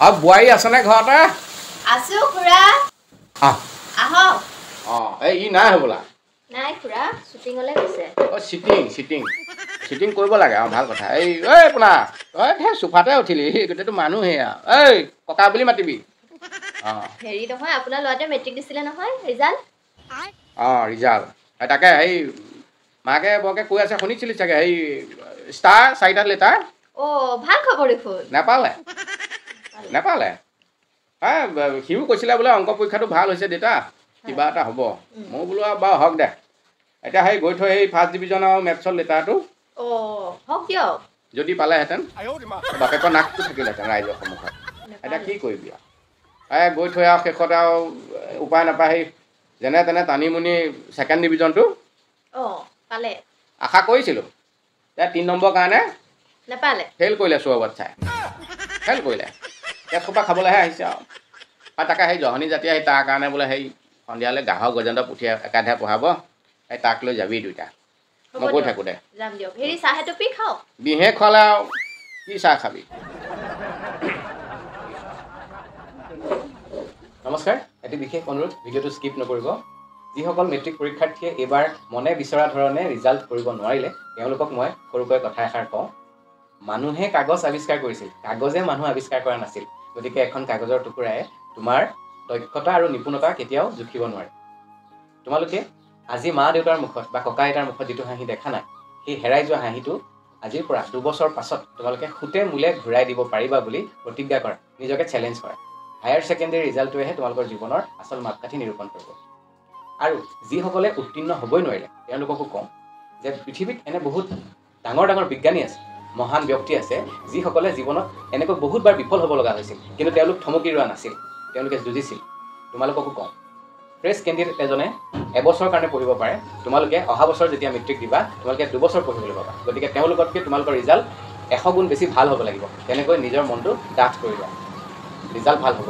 আৰু বোৱাৰী আছেনে ঘৰতে? আছো খুৰা। আহক। এই ই নাই হ'বলা? নাই খুৰা, শ্বুটিঙলৈ গৈছে। চিটিং কৰিব লাগে আৰু ভাল কথা। এই পোনা তই সেই চোফাতে উঠিলি, গোটেইটো মানুহেই আৰু। এই ককা বুলি মাতিবি। হেৰি নহয়, আপোনাৰ ল'ৰাটোৱে মেট্ৰিক দিছিলে নহয়, ৰিজাল্ট? ৰিজাল্ট তাকে সেই মাকে বৰকে কৈ আছে, শুনিছিলি চাগে? সেই ষ্টাৰ 4টা লেটাৰ। ভাল খবৰ দেখোন। নেপালে। সিও কৈছিলে বোলে অংক পৰীক্ষাটো ভাল হৈছে দেউতা, কিবা এটা হ'ব। মই বোলো আৰু বাৰু হওক দে। এতিয়া সেই গৈ থৈ সেই ফাৰ্ষ্ট ডিভিজন আৰু মেথছৰ লেটাৰটো হওক দিয়ক। যদি পালেহেঁতেন বাপেকৰ নাকটো থাকিলেহেঁতেন ৰাইজৰ সন্মুখত। এতিয়া কি কৰিবি আৰু গৈ থৈ আৰু শেষত আৰু উপায় নাপায় সেই যেনে তেনে টানি মুনি 2nd ডিভিজনটো পালে। আশা কৰিছিলোঁ। এতিয়া 3 নম্বৰ কাৰণে নেপালে। ফেইল কৰিলে চৌবাত চাই। ফেইল কৰিলে। এতিয়া সোপা খাবলৈহে আহিছে আৰু তাকে সেই জহনী জাতীয় সেই তাৰ কাৰণে বোলে সেই সন্ধিয়ালৈ গ্ৰাহক গজেন্দ্ৰ পুথিয়ে একাধাৰে পঢ়াব। সেই তাক লৈ যাবি দুইটা। মই গৈ থাকোঁ দে। যাম দিয়ক। হেৰি চাহ এটুপি খাওক। বিহে খোৱালে আৰু কি চাহ খাবি? নমস্কাৰ, এটি বিশেষ অনুৰোধ, ভিডিঅ'টো স্কিপ নকৰিব। যিসকল মেট্ৰিক পৰীক্ষাৰ্থীয়ে এইবাৰ মনে বিচৰা ধৰণে ৰিজাল্ট কৰিব নোৱাৰিলে, তেওঁলোকক মই সৰুকৈ কথা এষাৰ কওঁ। মানুহে কাগজ আৱিষ্কাৰ কৰিছিল, কাগজে মানুহ আৱিষ্কাৰ কৰা নাছিল। গতিকে এখন কাগজৰ টুকুৰাই তোমাৰ দক্ষতা আৰু নিপুণতা কেতিয়াও জুখিব নোৱাৰে। তোমালোকে আজি মা দেউতাৰ মুখত বা ককা আইতাৰ মুখত যিটো হাঁহি দেখা নাই, সেই হেৰাই যোৱা হাঁহিটো আজিৰ পৰা 2 বছৰ পাছত তোমালোকে সুতে মূলে ঘূৰাই দিব পাৰিবা বুলি প্ৰতিজ্ঞা কৰা, নিজকে চেলেঞ্জ কৰা। হায়াৰ ছেকেণ্ডেৰী ৰিজাল্টটোৱেহে তোমালোকৰ জীৱনৰ আচল মাপকাঠি নিৰূপণ কৰিব। আৰু যিসকলে উত্তীৰ্ণ হ'বই নোৱাৰিলে, তেওঁলোককো কওঁ যে পৃথিৱীত এনে বহুত ডাঙৰ ডাঙৰ বিজ্ঞানী আছে, মহান ব্যক্তি আছে, যিসকলে জীৱনত এনেকৈ বহুতবাৰ বিফল হ'ব লগা হৈছিল, কিন্তু তেওঁলোক থমকি ৰোৱা নাছিল, তেওঁলোকে যুঁজিছিল। তোমালোককো কওঁ, ফ্ৰেছ কেণ্ডিডেট এজনে এবছৰৰ কাৰণে পঢ়িব পাৰে, তোমালোকে অহা বছৰ যেতিয়া মেট্ৰিক দিবা, তোমালোকে 2 বছৰ পঢ়িবলৈ পাবা। গতিকে তেওঁলোকতকৈ তোমালোকৰ ৰিজাল্ট 100 গুণ বেছি ভাল হ'ব লাগিব। তেনেকৈ নিজৰ মনটো ডাঠ কৰি লোৱা, ৰিজাল্ট ভাল হ'ব।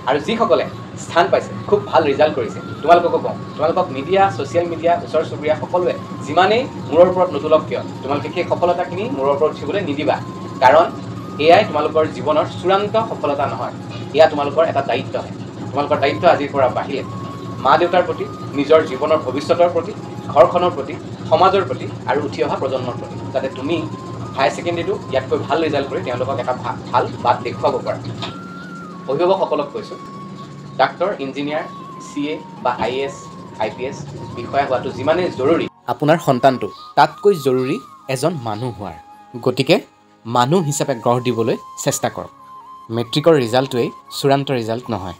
আৰু যিসকলে স্থান পাইছে, খুব ভাল ৰিজাল্ট কৰিছে, তোমালোককো কওঁ, তোমালোকক মিডিয়া, ছ'চিয়েল মিডিয়া, ওচৰ চুবুৰীয়া সকলোৱে যিমানেই মূৰৰ ওপৰত নুতুলক কিয়, তোমালোকে সেই সফলতাখিনি মূৰৰ ওপৰত উঠিবলৈ নিদিবা। কাৰণ এয়াই তোমালোকৰ জীৱনৰ চূড়ান্ত সফলতা নহয়, এয়া তোমালোকৰ এটা দায়িত্বহে। তোমালোকৰ দায়িত্ব আজিৰ পৰা বাঢ়িলে মা দেউতাৰ প্ৰতি, নিজৰ জীৱনৰ ভৱিষ্যতৰ প্ৰতি, ঘৰখনৰ প্ৰতি, সমাজৰ প্ৰতি আৰু উঠি অহা প্ৰজন্মৰ প্ৰতি, যাতে তুমি হায়াৰ ছেকেণ্ডেৰীটো ইয়াতকৈ ভাল ৰিজাল্ট কৰি তেওঁলোকক এটা ভাল বাট দেখুৱাব পাৰা। অভিভাৱকসকলক কৈছোঁ, ডাক্তৰ, ইঞ্জিনিয়াৰ, CA বা IAS, IPS বিষয়া হোৱাটো যিমানেই জৰুৰী, আপোনাৰ সন্তানটো তাতকৈ জৰুৰী এজন মানুহ হোৱাৰ। গতিকে মানুহ হিচাপে গঢ় দিবলৈ চেষ্টা কৰক। মেট্ৰিকৰ ৰিজাল্টটোৱেই চূড়ান্ত ৰিজাল্ট নহয়।